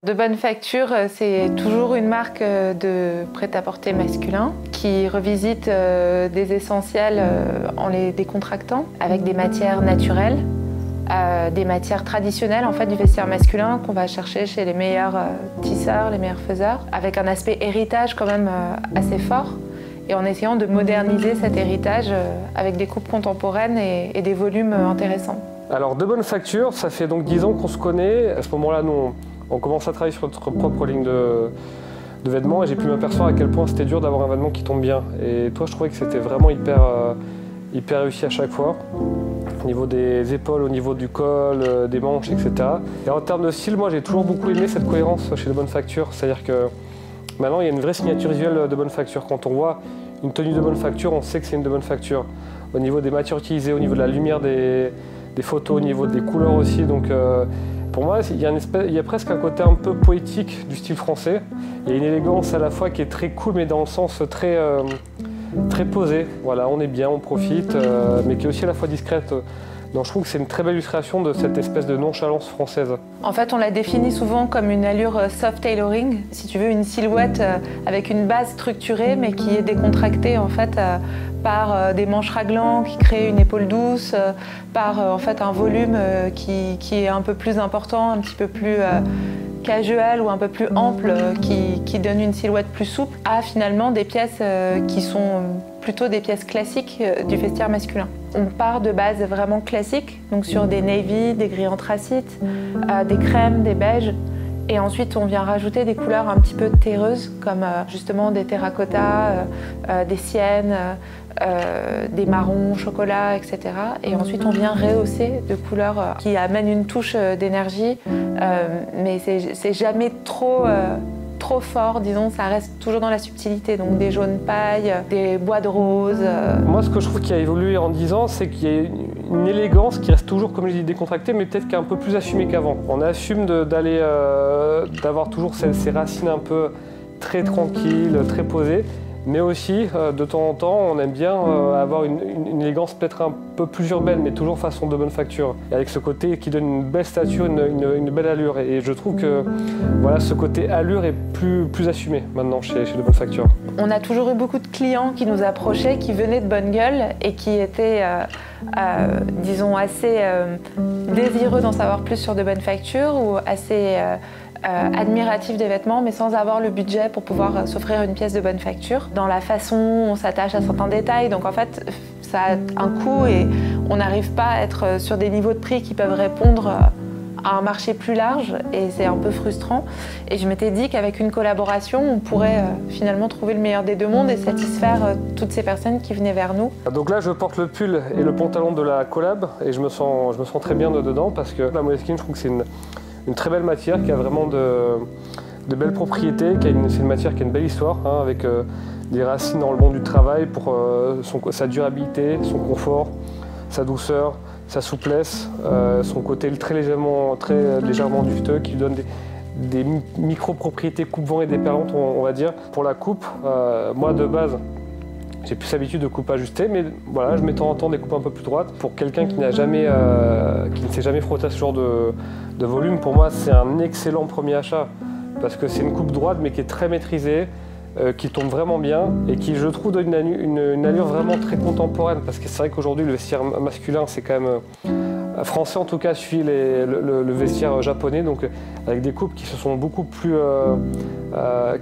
De Bonne Facture, c'est toujours une marque de prêt-à-porter masculin qui revisite des essentiels en les décontractant avec des matières naturelles, des matières traditionnelles en fait, du vestiaire masculin qu'on va chercher chez les meilleurs tisseurs, les meilleurs faiseurs, avec un aspect héritage quand même assez fort et en essayant de moderniser cet héritage avec des coupes contemporaines et des volumes intéressants. Alors De Bonne Facture, ça fait donc 10 ans qu'on se connaît. À ce moment-là, nous, on commence à travailler sur notre propre ligne de vêtements et j'ai pu m'apercevoir à quel point c'était dur d'avoir un vêtement qui tombe bien. Et toi, je trouvais que c'était vraiment hyper réussi à chaque fois. Au niveau des épaules, au niveau du col, des manches, etc. Et en termes de style, moi j'ai toujours beaucoup aimé cette cohérence chez De Bonne Facture. C'est-à-dire que maintenant il y a une vraie signature visuelle de Bonne Facture. Quand on voit une tenue de Bonne Facture, on sait que c'est une de Bonne Facture. Au niveau des matières utilisées, au niveau de la lumière des photos, au niveau des couleurs aussi. Donc, pour moi, il y a presque un côté un peu poétique du style français. Il y a une élégance à la fois qui est très cool, mais dans le sens très posé. Voilà, on est bien, on profite, mais qui est aussi à la fois discrète. Donc je trouve que c'est une très belle illustration de cette espèce de nonchalance française. En fait, on la définit souvent comme une allure soft tailoring. Si tu veux, une silhouette avec une base structurée, mais qui est décontractée en fait par des manches raglants qui créent une épaule douce, par en fait un volume qui est un peu plus important, un petit peu plus casual ou un peu plus ample, qui donne une silhouette plus souple, à finalement des pièces qui sont plutôt des pièces classiques du vestiaire masculin. On part de bases vraiment classiques, donc sur des navy, des gris anthracite, des crèmes, des beiges. Et ensuite, on vient rajouter des couleurs un petit peu terreuses, comme justement des terracottas, des siennes, des marrons, chocolat, etc. Et ensuite, on vient rehausser de couleurs qui amènent une touche d'énergie, mais c'est jamais trop fort, disons, ça reste toujours dans la subtilité, donc des jaunes paille, des bois de rose. Moi, ce que je trouve qui a évolué en 10 ans, c'est qu'il y a une élégance qui reste toujours, comme je dis, décontractée, mais peut-être qui est un peu plus assumée qu'avant. On assume d'avoir toujours ces racines un peu très tranquilles, très posées, mais aussi, de temps en temps, on aime bien avoir une élégance peut-être un peu plus urbaine, mais toujours façon De Bonne Facture. Et avec ce côté qui donne une belle stature, une belle allure. Et je trouve que voilà, ce côté allure est plus assumé maintenant chez De Bonne Facture. On a toujours eu beaucoup de clients qui nous approchaient, qui venaient de Bonne Gueule et qui étaient, disons, assez désireux d'en savoir plus sur De Bonne Facture ou assez admiratif des vêtements, mais sans avoir le budget pour pouvoir s'offrir une pièce de bonne facture. Dans la façon, on s'attache à certains détails, donc en fait, ça a un coût et on n'arrive pas à être sur des niveaux de prix qui peuvent répondre à un marché plus large et c'est un peu frustrant. Et je m'étais dit qu'avec une collaboration, on pourrait finalement trouver le meilleur des deux mondes et satisfaire toutes ces personnes qui venaient vers nous. Donc là, je porte le pull et le pantalon de la collab et je me sens très bien dedans parce que la Moleskine, je trouve que c'est une très belle matière qui a vraiment de belles propriétés, c'est une matière qui a une belle histoire, hein, avec des racines dans le monde du travail pour sa durabilité, son confort, sa douceur, sa souplesse, son côté très légèrement duveteux qui lui donne des micro-propriétés coupe-vent et déperlantes, on va dire. Pour la coupe, moi de base, j'ai plus l'habitude de coupe ajustée, mais voilà, je mets de temps en temps des coupes un peu plus droites. Pour quelqu'un qui ne s'est jamais frotté à ce genre de volume, pour moi c'est un excellent premier achat. Parce que c'est une coupe droite mais qui est très maîtrisée, qui tombe vraiment bien et qui, je trouve, donne une allure vraiment très contemporaine. Parce que c'est vrai qu'aujourd'hui le vestiaire masculin, c'est quand même français en tout cas, suit le vestiaire japonais, donc avec des coupes qui sont beaucoup plus,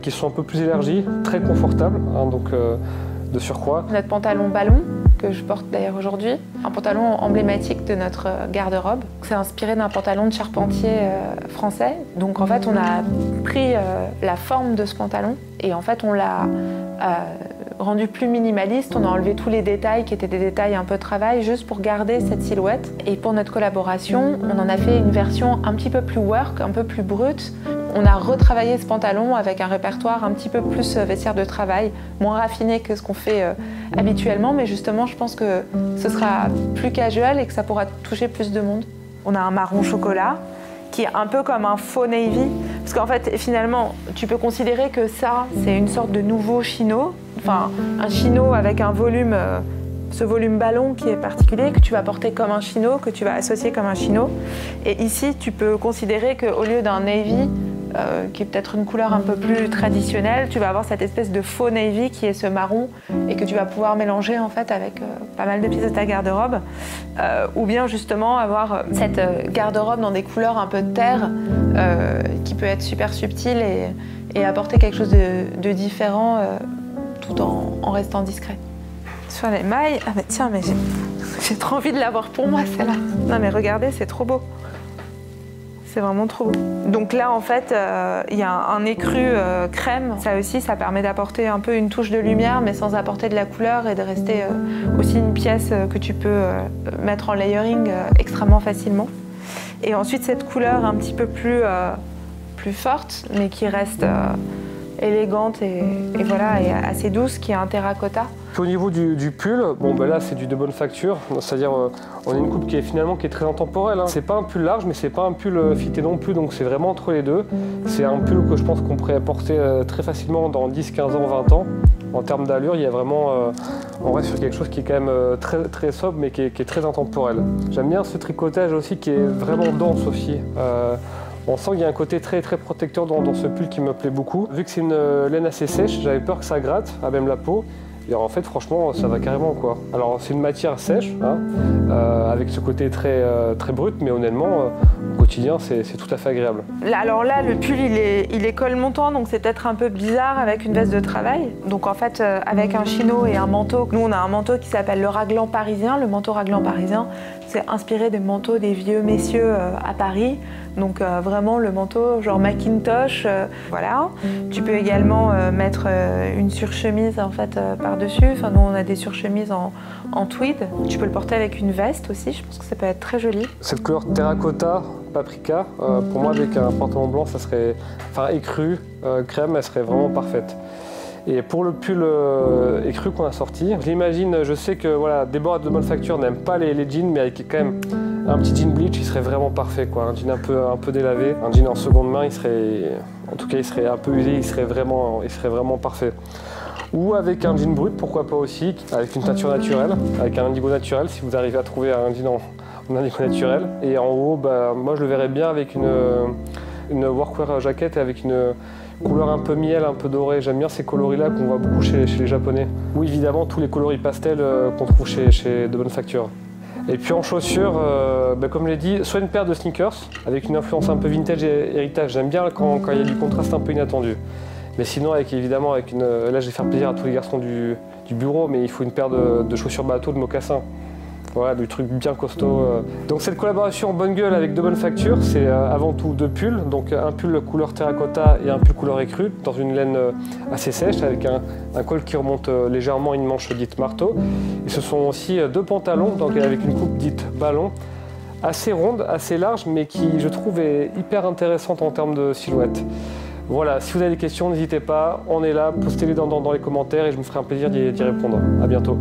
qui sont un peu plus élargies, très confortables, hein, donc de surcroît. Notre pantalon ballon, que je porte d'ailleurs aujourd'hui, un pantalon emblématique de notre garde-robe. C'est inspiré d'un pantalon de charpentier français. Donc en fait, on a pris la forme de ce pantalon et en fait, on l'a rendu plus minimaliste. On a enlevé tous les détails qui étaient des détails un peu travail, juste pour garder cette silhouette. Et pour notre collaboration, on en a fait une version un petit peu plus work, un peu plus brute. On a retravaillé ce pantalon avec un répertoire un petit peu plus vestiaire de travail, moins raffiné que ce qu'on fait habituellement, mais justement, je pense que ce sera plus casual et que ça pourra toucher plus de monde. On a un marron chocolat qui est un peu comme un faux navy, parce qu'en fait, finalement, tu peux considérer que ça, c'est une sorte de nouveau chino, enfin, un chino avec un volume, ce volume ballon qui est particulier, que tu vas porter comme un chino, que tu vas associer comme un chino. Et ici, tu peux considérer qu'au lieu d'un navy, qui est peut-être une couleur un peu plus traditionnelle, tu vas avoir cette espèce de faux navy qui est ce marron et que tu vas pouvoir mélanger en fait avec pas mal de pièces de ta garde-robe. Ou bien justement avoir cette garde-robe dans des couleurs un peu de terre qui peut être super subtile et apporter quelque chose de différent tout en restant discret. Sur les mailles, ah mais tiens, mais j'ai trop envie de l'avoir pour moi celle-là. Non mais regardez, c'est trop beau. C'est vraiment trop beau. Donc là, en fait, il y a un écru crème. Ça aussi, ça permet d'apporter un peu une touche de lumière, mais sans apporter de la couleur et de rester aussi une pièce que tu peux mettre en layering extrêmement facilement. Et ensuite, cette couleur un petit peu plus forte, mais qui reste élégante et voilà, et assez douce, qui est un terracotta. Au niveau du pull, bon ben là c'est de bonne facture, c'est-à-dire on a une coupe qui est très intemporelle. Hein. C'est pas un pull large, mais c'est pas un pull fité non plus, donc c'est vraiment entre les deux. C'est un pull que je pense qu'on pourrait porter très facilement dans 10, 15 ans, 20 ans. En termes d'allure, il y a vraiment, on reste sur quelque chose qui est quand même très sobre, mais qui est très intemporel. J'aime bien ce tricotage aussi qui est vraiment dense aussi. On sent qu'il y a un côté très protecteur dans ce pull qui me plaît beaucoup. Vu que c'est une laine assez sèche, j'avais peur que ça gratte à même la peau. Et en fait, franchement, ça va carrément quoi. Alors, c'est une matière sèche, hein, avec ce côté très brut, mais honnêtement, au quotidien, c'est tout à fait agréable. Alors là, le pull, il est col montant, donc c'est peut-être un peu bizarre avec une veste de travail. Donc en fait, avec un chino et un manteau, nous on a un manteau qui s'appelle le raglan parisien. Le manteau raglan parisien, c'est inspiré des manteaux des vieux messieurs à Paris. Donc vraiment le manteau genre Macintosh, voilà. Tu peux également mettre une surchemise en fait par-dessus. Enfin, nous on a des surchemises en tweed. Tu peux le porter avec une veste aussi, je pense que ça peut être très joli. Cette couleur terracotta, paprika, pour moi avec un pantalon blanc, ça serait, enfin écru, crème, elle serait vraiment parfaite. Et pour le pull écru qu'on a sorti, je l'imagine, je sais que voilà, Déborah de bonne facture n'aime pas les jeans, mais avec quand même un petit jean bleach, il serait vraiment parfait, quoi. Un jean un peu délavé, un jean en seconde main, en tout cas, il serait un peu usé, il serait vraiment parfait. Ou avec un jean brut, pourquoi pas aussi, avec une teinture naturelle, avec un indigo naturel, si vous arrivez à trouver un jean en indigo naturel. Et en haut, bah, moi je le verrais bien avec une workwear jacket et avec une couleur un peu miel, un peu doré. J'aime bien ces coloris-là qu'on voit beaucoup chez les Japonais. Ou évidemment tous les coloris pastels qu'on trouve chez de bonne facture. Et puis en chaussures, bah, comme je l'ai dit, soit une paire de sneakers avec une influence un peu vintage et héritage. J'aime bien quand il y a du contraste un peu inattendu. Mais sinon, évidemment, là je vais faire plaisir à tous les garçons du bureau, mais il faut une paire de chaussures bateau, de mocassins. Voilà, du truc bien costaud. Donc cette collaboration en bonne gueule avec de bonne facture, c'est avant tout deux pulls. Donc un pull couleur terracotta et un pull couleur écrue, dans une laine assez sèche, avec un col qui remonte légèrement, une manche dite marteau. Et ce sont aussi deux pantalons, donc avec une coupe dite ballon, assez ronde, assez large, mais qui, je trouve, est hyper intéressante en termes de silhouette. Voilà, si vous avez des questions, n'hésitez pas, on est là, postez-les dans les commentaires et je me ferai un plaisir d'y répondre. À bientôt.